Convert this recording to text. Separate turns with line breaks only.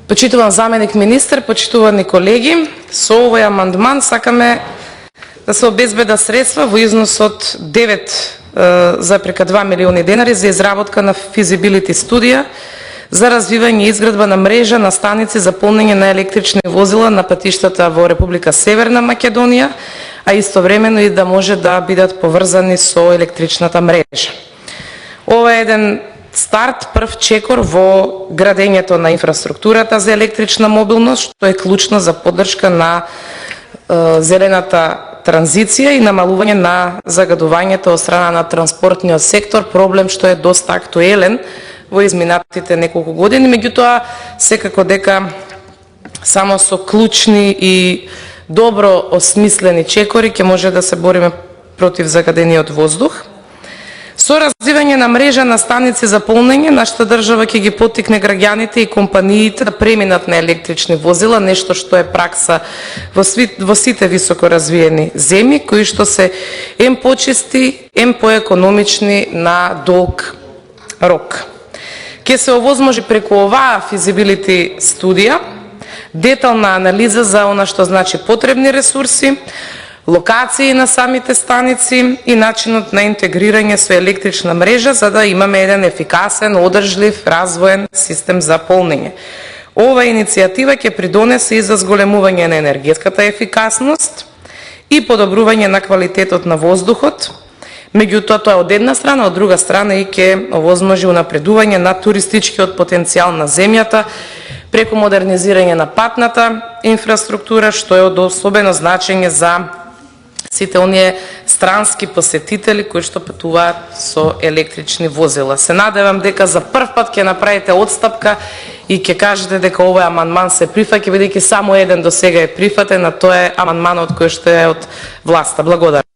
Почитуван заменик министер, почитувани колеги, со овој амандман сакаме да се обезбеда средства во износ од 9,2 милиони денари за изработка на физибилити студија за развивање и изградба на мрежа на станици за полнење на електрични возила на патиштата во Република Северна Македонија, а истовремено и да може да бидат поврзани со електричната мрежа. Ова е еден старт, прв чекор во градењето на инфраструктурата за електрична мобилност, што е клучно за поддршка на зелената транзиција и намалување на загадувањето од страна на транспортниот сектор, проблем што е доста актуелен во изминатите неколку години, меѓутоа секако дека само со клучни и добро осмислени чекори ќе може да се бориме против загадениот воздух. Со развивање на мрежа на станици за полнење, нашата држава ќе ги поттикне граѓаните и компаниите да преминат на електрични возила, нешто што е пракса во сите високо развиени земји, кои што се ем почисти, ем поекономични на долг рок. Ке се овозможи преку оваа физибилити студија детална анализа за она што значи потребни ресурси, локации на самите станици и начинот на интегрирање со електрична мрежа, за да имаме еден ефикасен, одржлив, развоен систем за полнење. Ова иницијатива ќе придонесе и за зголемување на енергетската ефикасност и подобрување на квалитетот на воздухот. Меѓутоа, тоа од една страна, од друга страна и ќе овозможи унапредување на туристичкиот потенцијал на земјата преку модернизирање на патната инфраструктура, што е од особено значење за сите оние странски посетители кои што патуваат со електрични возила. Се надевам дека за прв пат ќе направите отстапка и ќе кажете дека овој амандман се прифаќа, бидејќи само еден до сега е прифатен, а тоа е амандманот кој што е од власта. Благодарам.